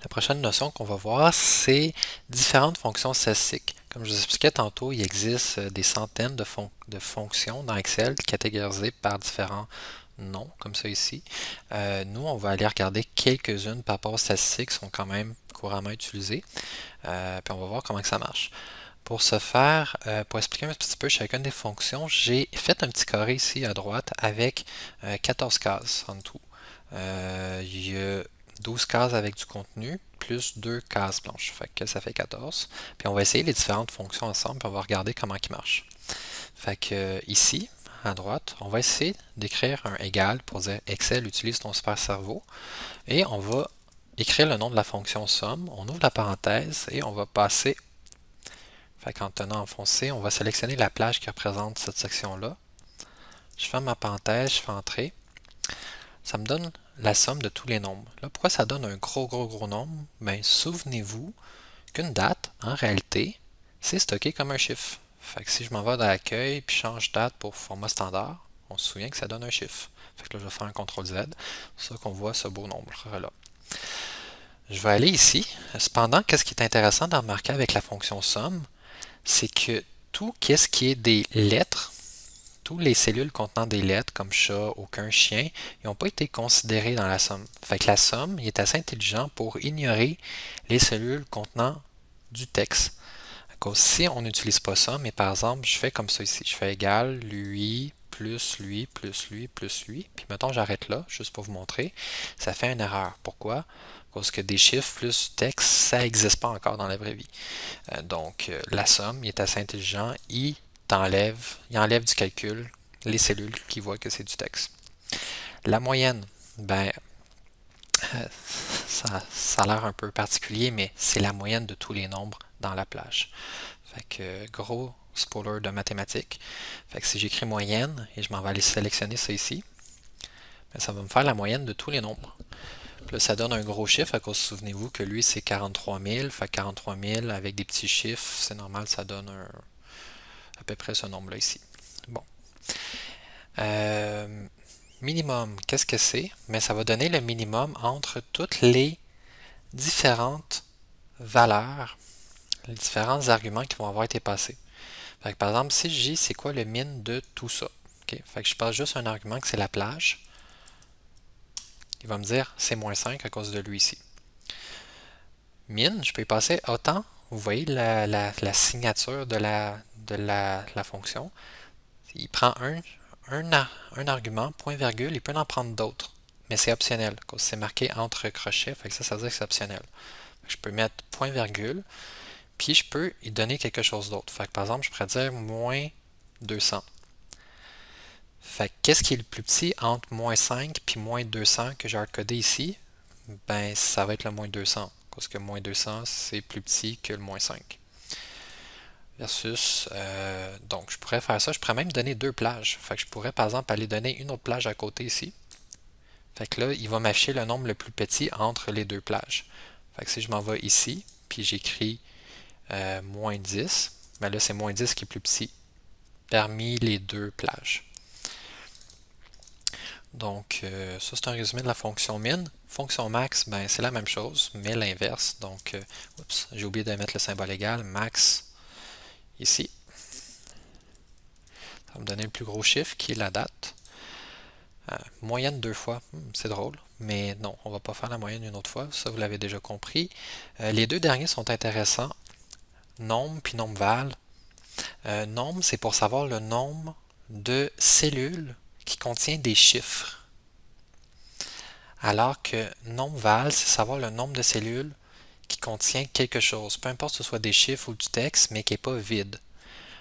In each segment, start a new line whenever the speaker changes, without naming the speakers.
La prochaine notion qu'on va voir, c'est différentes fonctions statistiques. Comme je vous expliquais tantôt, il existe des centaines de fonctions dans Excel catégorisées par différents noms, comme ça ici. Nous, on va aller regarder quelques-unes par rapport aux statistiques qui sont quand même couramment utilisées. Puis on va voir comment que ça marche. Pour ce faire, pour expliquer un petit peu chacune des fonctions, j'ai fait un petit carré ici à droite avec 14 cases en tout. Il y a 12 cases avec du contenu, plus 2 cases blanches. Fait que ça fait 14. Puis on va essayer les différentes fonctions ensemble, puis on va regarder comment ils marchent. Fait que ici, à droite, on va essayer d'écrire un égal pour dire Excel utilise ton super cerveau. Et on va écrire le nom de la fonction somme. On ouvre la parenthèse et on va passer. Fait qu'en tenant enfoncé, on va sélectionner la plage qui représente cette section-là. Je ferme ma parenthèse, je fais entrer. Ça me donne la somme de tous les nombres. Là, pourquoi ça donne un gros nombre? Bien, souvenez-vous qu'une date, en réalité, c'est stocké comme un chiffre. Fait que si je m'en vais dans l'accueil puis change date pour format standard, on se souvient que ça donne un chiffre. Fait que là, je vais faire un CTRL Z. C'est ça qu'on voit ce beau nombre-là. Je vais aller ici. Cependant, qu'est-ce qui est intéressant d'en remarquer avec la fonction somme, c'est que tout ce qui est des lettres, toutes les cellules contenant des lettres comme chat, aucun chien, ils n'ont pas été considérés dans la somme. Fait que la somme il est assez intelligent pour ignorer les cellules contenant du texte. Si on n'utilise pas ça, mais par exemple, je fais comme ça ici. Je fais égal lui, plus lui, plus lui, plus lui. Puis mettons, j'arrête là, juste pour vous montrer. Ça fait une erreur. Pourquoi? Parce que des chiffres plus texte, ça n'existe pas encore dans la vraie vie. Donc, la somme, il est assez intelligent. Il enlève du calcul les cellules qui voient que c'est du texte. La moyenne, ben, ça a l'air un peu particulier, mais c'est la moyenne de tous les nombres dans la plage. Fait que gros spoiler de mathématiques. Fait que si j'écris moyenne et je m'en vais aller sélectionner ça ici, ben ça va me faire la moyenne de tous les nombres. Puis là, ça donne un gros chiffre, à cause souvenez-vous que lui c'est 43 000. Fait que 43 000 avec des petits chiffres, c'est normal, ça donne à peu près ce nombre-là ici. Bon. Minimum, qu'est-ce que c'est? Mais ça va donner le minimum entre toutes les différentes valeurs, les différents arguments qui vont avoir été passés. Fait que, par exemple, si je dis c'est quoi le min de tout ça, okay? Fait que je passe juste un argument que c'est la plage, il va me dire c'est moins 5 à cause de lui ici. Min, je peux y passer autant, vous voyez la signature de la fonction. Il prend un argument, point virgule, il peut en prendre d'autres, mais c'est optionnel, parce que c'est marqué entre crochets, fait que ça veut dire que c'est optionnel. Je peux mettre point virgule, puis je peux y donner quelque chose d'autre. Fait que par exemple, je pourrais dire moins 200. Fait que qu'est-ce qui est le plus petit entre moins 5 puis moins 200 que j'ai hardcodé ici? Ben, ça va être le moins 200, parce que moins 200, c'est plus petit que le moins 5. Versus, donc je pourrais faire ça, je pourrais même donner deux plages. Fait que je pourrais par exemple aller donner une autre plage à côté ici. Fait que là, il va m'afficher le nombre le plus petit entre les deux plages. Fait que si je m'en vais ici, puis j'écris moins 10, ben là c'est moins 10 qui est plus petit parmi les deux plages. Donc ça c'est un résumé de la fonction min. Fonction max, ben c'est la même chose, mais l'inverse. Donc, oups, j'ai oublié de mettre le symbole égal, max ici. Ça va me donner le plus gros chiffre qui est la date. Moyenne deux fois, c'est drôle, mais non, on ne va pas faire la moyenne une autre fois, ça vous l'avez déjà compris. Les deux derniers sont intéressants, nombre puis nombre val. Nombre, c'est pour savoir le nombre de cellules qui contient des chiffres. Alors que nombre val, c'est savoir le nombre de cellules qui contient quelque chose, peu importe que ce soit des chiffres ou du texte, mais qui n'est pas vide.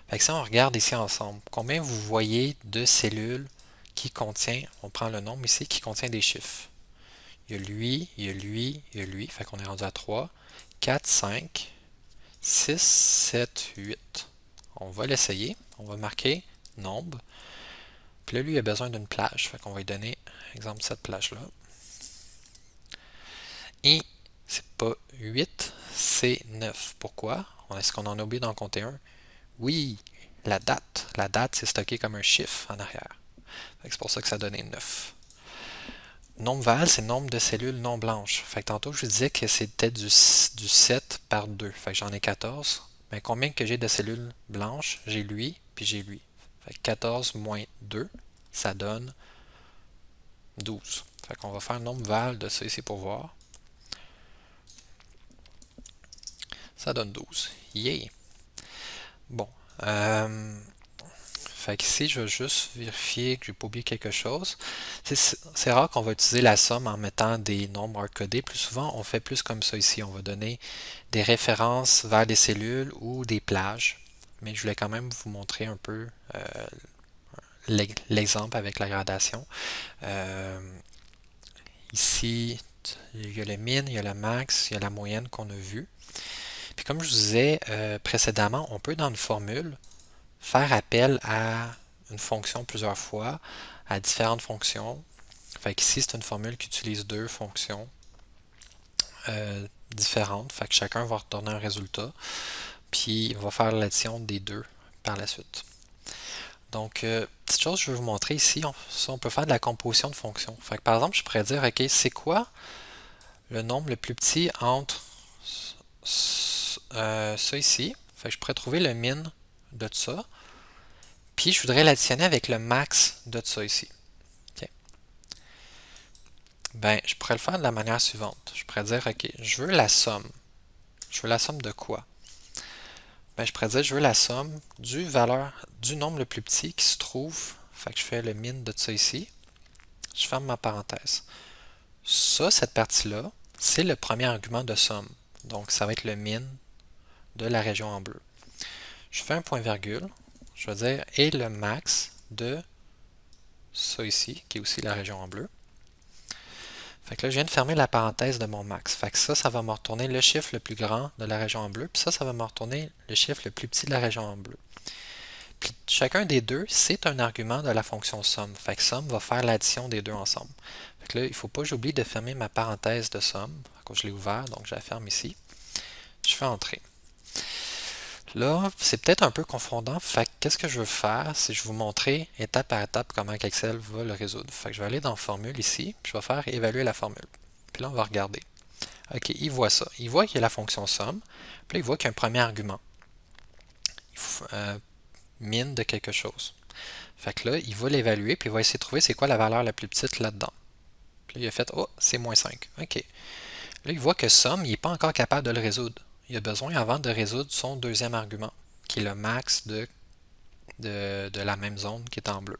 Fait que si on regarde ici ensemble, combien vous voyez de cellules qui contient, on prend le nombre ici, qui contient des chiffres. Il y a lui, il y a lui, il y a lui, fait qu'on est rendu à 3, 4, 5, 6, 7, 8. On va l'essayer, on va marquer nombre. Puis là, lui, il a besoin d'une plage, fait qu'on va lui donner, exemple, cette plage-là. Et c'est pas 8, c'est 9. Pourquoi? Est-ce qu'on en a oublié d'en compter un? Oui, la date. La date, c'est stocké comme un chiffre en arrière. C'est pour ça que ça donnait 9. Nombre val, c'est le nombre de cellules non blanches. Fait que tantôt, je vous disais que c'était du 7 par 2. Fait que j'en ai 14. Mais combien que j'ai de cellules blanches? J'ai lui, puis j'ai lui. Fait que 14 moins 2, ça donne 12. Fait qu'on va faire le nombre val de ça ici pour voir. Ça donne 12. Yeah! Bon. Fait qu'ici, je vais juste vérifier que je n'ai pas oublié quelque chose. C'est rare qu'on va utiliser la somme en mettant des nombres hardcodés. Plus souvent, on fait plus comme ça ici. On va donner des références vers des cellules ou des plages. Mais je voulais quand même vous montrer un peu l'exemple avec la gradation. Ici, il y a le min, il y a le max, il y a la moyenne qu'on a vue. Puis comme je vous disais précédemment, on peut dans une formule faire appel à une fonction plusieurs fois, à différentes fonctions. Fait qu'ici, c'est une formule qui utilise deux fonctions différentes. Fait que chacun va retourner un résultat, puis il va faire l'addition des deux par la suite. Donc, petite chose que je vais vous montrer ici, on peut faire de la composition de fonctions. Fait que, par exemple, je pourrais dire, OK, c'est quoi le nombre le plus petit entre ça ici? Fait que je pourrais trouver le min de ça. Puis je voudrais l'additionner avec le max de ça ici. Okay. Ben, je pourrais le faire de la manière suivante. Je pourrais dire, OK, je veux la somme. Je veux la somme de quoi? Ben, je pourrais dire, je veux la somme du nombre le plus petit qui se trouve. Fait que je fais le min de ça ici. Je ferme ma parenthèse. Ça, cette partie-là, c'est le premier argument de somme. Donc, ça va être le min de la région en bleu. Je fais un point-virgule. Je vais dire, et le max de ça ici, qui est aussi la région en bleu. Fait que là, je viens de fermer la parenthèse de mon max. Fait que ça va me retourner le chiffre le plus grand de la région en bleu. Puis ça va me retourner le chiffre le plus petit de la région en bleu. Puis chacun des deux, c'est un argument de la fonction somme. Fait que somme va faire l'addition des deux ensemble. Fait que là, il ne faut pas que j'oublie de fermer ma parenthèse de somme. Je l'ai ouvert, donc je la ferme ici. Je fais entrer. Là, c'est peut-être un peu confondant. Fait que qu'est-ce que je veux faire? C'est je vais vous montrer étape par étape comment Excel va le résoudre. Fait que je vais aller dans Formule ici, puis je vais faire évaluer la formule. Puis là, on va regarder. OK, il voit ça. Il voit qu'il y a la fonction somme. Puis là, il voit qu'il y a un premier argument. Min de quelque chose. Fait que là, il va l'évaluer, puis il va essayer de trouver c'est quoi la valeur la plus petite là-dedans. Puis là, il a fait, oh, c'est moins 5. OK. Là, il voit que somme, il n'est pas encore capable de le résoudre. Il a besoin avant de résoudre son deuxième argument, qui est le max de la même zone qui est en bleu.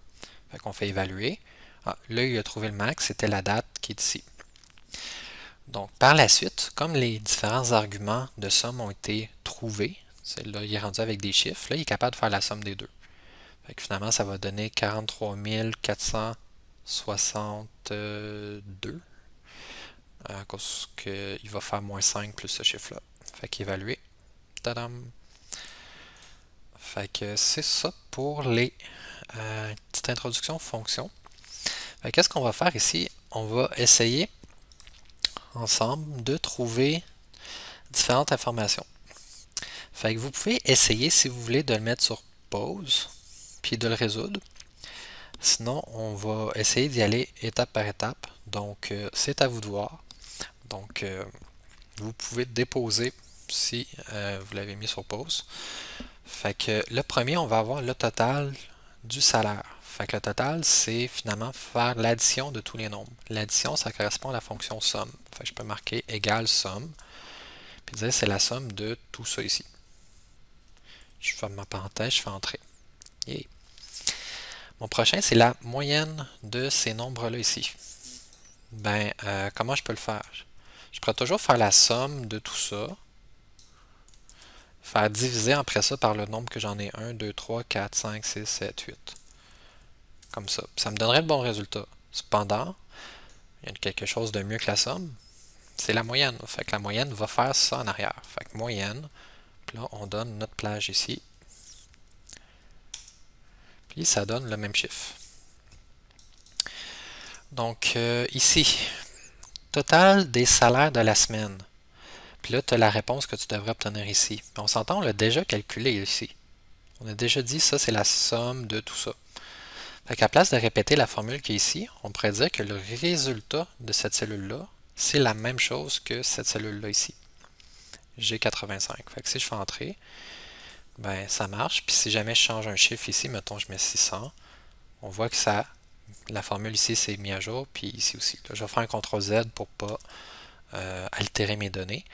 Fait qu'on fait évaluer. Ah, là, il a trouvé le max, c'était la date qui est ici. Donc, par la suite, comme les différents arguments de somme ont été trouvés, là, il est rendu avec des chiffres, là, il est capable de faire la somme des deux. Fait que finalement, ça va donner 43 462 à cause qu'il va faire moins 5 plus ce chiffre-là. Fait qu'évaluer. Tadam! Fait que c'est ça pour les petites introductions fonctions. Qu'est-ce qu'on va faire ici? On va essayer ensemble de trouver différentes informations. Fait que vous pouvez essayer, si vous voulez, de le mettre sur pause, puis de le résoudre. Sinon, on va essayer d'y aller étape par étape. Donc, c'est à vous de voir. Donc, vous pouvez déposer si vous l'avez mis sur pause. Fait que le premier, on va avoir le total du salaire. Fait que le total, c'est finalement faire l'addition de tous les nombres. L'addition, ça correspond à la fonction somme. Fait que je peux marquer égale somme, puis dire c'est la somme de tout ça ici. Je ferme ma parenthèse, je fais entrer. Yeah. Mon prochain, c'est la moyenne de ces nombres-là ici. Ben, comment je peux le faire? Je pourrais toujours faire la somme de tout ça, faire diviser après ça par le nombre que j'en ai 1, 2, 3, 4, 5, 6, 7, 8. Comme ça. Ça me donnerait le bon résultat. Cependant, il y a quelque chose de mieux que la somme. C'est la moyenne. Fait que la moyenne va faire ça en arrière. Fait que moyenne, puis là, on donne notre plage ici. Puis ça donne le même chiffre. Donc, ici, total des salaires de la semaine. Puis là, tu as la réponse que tu devrais obtenir ici. Puis on s'entend, on l'a déjà calculé ici. On a déjà dit ça, c'est la somme de tout ça. Fait qu'à place de répéter la formule qui est ici, on pourrait dire que le résultat de cette cellule-là, c'est la même chose que cette cellule-là ici. G85. Fait que si je fais entrer, ben ça marche. Puis si jamais je change un chiffre ici, mettons je mets 600, on voit que ça, la formule ici s'est mise à jour, puis ici aussi. Là, je vais faire un CTRL Z pour ne pas altérer mes données.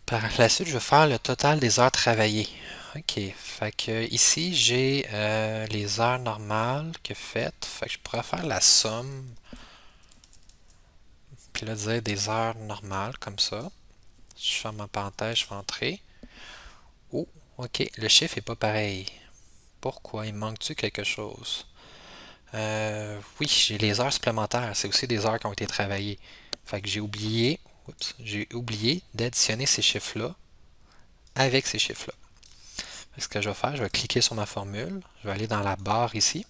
Par la suite, je vais faire le total des heures travaillées. OK. Fait que ici, j'ai les heures normales que faites. Fait que je pourrais faire la somme. Puis là, dire des heures normales, comme ça. Je ferme ma parenthèse, je fais entrer. Oh, OK. Le chiffre n'est pas pareil. Pourquoi? Il manque-tu quelque chose? Oui, j'ai les heures supplémentaires. C'est aussi des heures qui ont été travaillées. Fait que j'ai oublié d'additionner ces chiffres-là avec ces chiffres-là. Ce que je vais faire, je vais cliquer sur ma formule. Je vais aller dans la barre ici.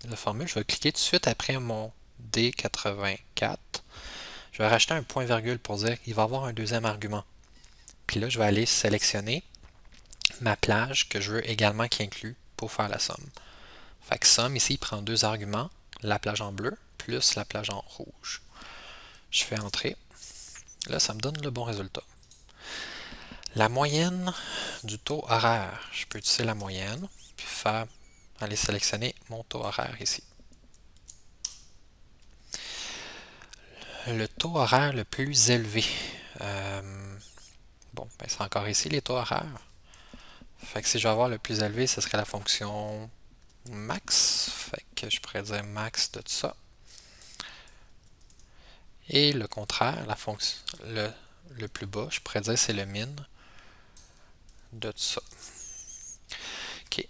La formule, je vais cliquer tout de suite après mon D84. Je vais rajouter un point-virgule pour dire qu'il va y avoir un deuxième argument. Puis là, je vais aller sélectionner ma plage que je veux également qui inclut pour faire la somme. Fait que somme, ici, il prend deux arguments, la plage en bleu plus la plage en rouge. Je fais entrer. Là, ça me donne le bon résultat. La moyenne du taux horaire. Je peux utiliser la moyenne, puis aller sélectionner mon taux horaire ici. Le taux horaire le plus élevé. Bon, ben c'est encore ici les taux horaires. Fait que si je veux avoir le plus élevé, ce serait la fonction max. Fait que je pourrais dire max de ça. Et le contraire, la fonction le plus bas, je pourrais dire c'est le min de ça. OK.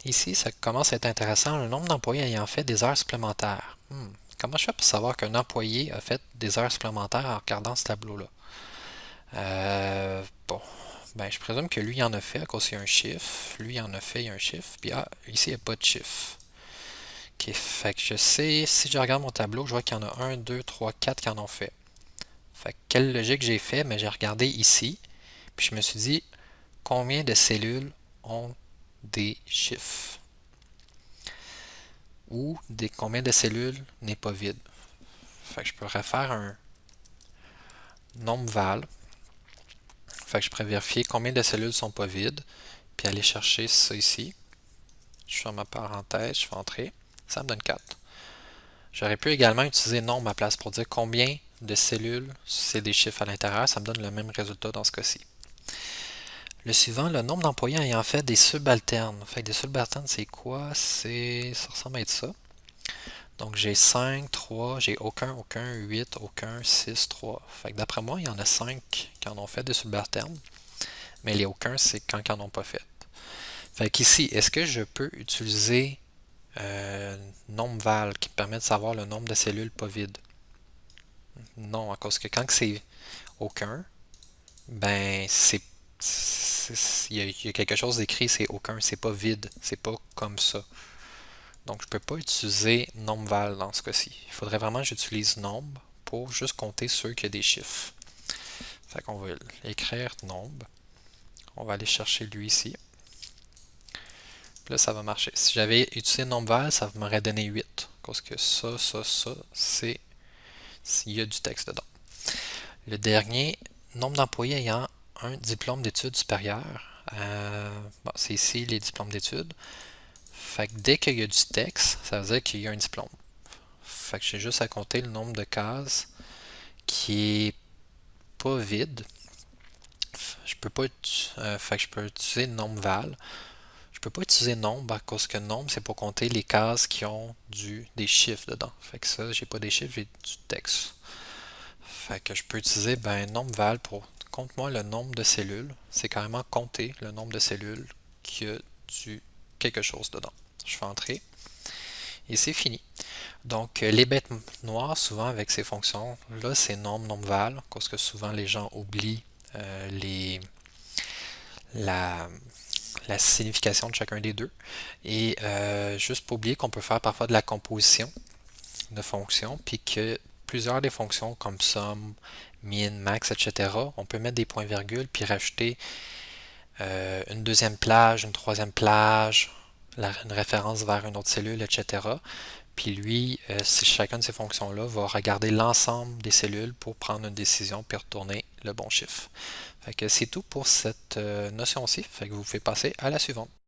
Ici, ça commence à être intéressant. Le nombre d'employés ayant fait des heures supplémentaires. Comment je fais pour savoir qu'un employé a fait des heures supplémentaires en regardant ce tableau-là? Bon, ben, je présume que lui, il en a fait à cause qu'il y a un chiffre. Lui, il en a fait, il y a un chiffre. Puis ici, il n'y a pas de chiffre. OK, fait que je sais, si je regarde mon tableau, je vois qu'il y en a 1, 2, 3, 4 qui en ont fait. Fait que quelle logique j'ai fait? Mais j'ai regardé ici, puis je me suis dit, combien de cellules ont des chiffres? Ou combien de cellules n'est pas vide? Fait que je pourrais faire un nombre val. Fait que je pourrais vérifier combien de cellules sont pas vides, puis aller chercher ça ici. Je ferme ma parenthèse, je fais entrer. Ça me donne 4. J'aurais pu également utiliser nombre à place pour dire combien de cellules, c'est des chiffres à l'intérieur. Ça me donne le même résultat dans ce cas-ci. Le suivant, le nombre d'employés ayant fait des subalternes. Fait que des subalternes, c'est quoi? Ça ressemble à être ça. Donc j'ai 5, 3, j'ai aucun, 8, aucun, 6, 3. Fait que d'après moi, il y en a 5 qui en ont fait des subalternes. Mais les aucun, c'est quand ils n'en ont pas fait. Fait qu'ici, est-ce que je peux utiliser nombre val qui me permet de savoir le nombre de cellules pas vides? Non, à cause que quand c'est aucun, ben il y a quelque chose d'écrit, c'est aucun, c'est pas vide, c'est pas comme ça. Donc je peux pas utiliser nombre val dans ce cas-ci. Il faudrait vraiment que j'utilise nombre pour juste compter ceux qui ont des chiffres. Fait qu'on va écrire nombre. On va aller chercher lui ici. Là, ça va marcher. Si j'avais utilisé nombre val, ça m'aurait donné 8. Parce que ça, c'est s'il y a du texte dedans. Le dernier, nombre d'employés ayant un diplôme d'études supérieures. Bon, c'est ici les diplômes d'études. Fait que dès qu'il y a du texte, ça veut dire qu'il y a un diplôme. Fait que j'ai juste à compter le nombre de cases qui est pas vide. Je peux pas fait que je peux utiliser nombre val. Je peux pas utiliser nombre à cause que nombre, c'est pour compter les cases qui ont des chiffres dedans. Fait que ça, j'ai pas des chiffres, j'ai du texte. Fait que je peux utiliser nombre val pour compte-moi le nombre de cellules. C'est carrément compter le nombre de cellules qui a quelque chose dedans. Je fais entrer et c'est fini. Donc les bêtes noires, souvent avec ces fonctions-là, c'est nombre val, parce que souvent les gens oublient la, la signification de chacun des deux. Et juste pour oublier qu'on peut faire parfois de la composition de fonctions, puis que plusieurs des fonctions comme somme, min, max, etc., on peut mettre des points-virgules, puis rajouter une deuxième plage, une troisième plage. une référence vers une autre cellule, etc. Puis lui, chacune de ces fonctions-là va regarder l'ensemble des cellules pour prendre une décision puis retourner le bon chiffre. Fait que c'est tout pour cette notion-ci. Fait que vous pouvez passer à la suivante.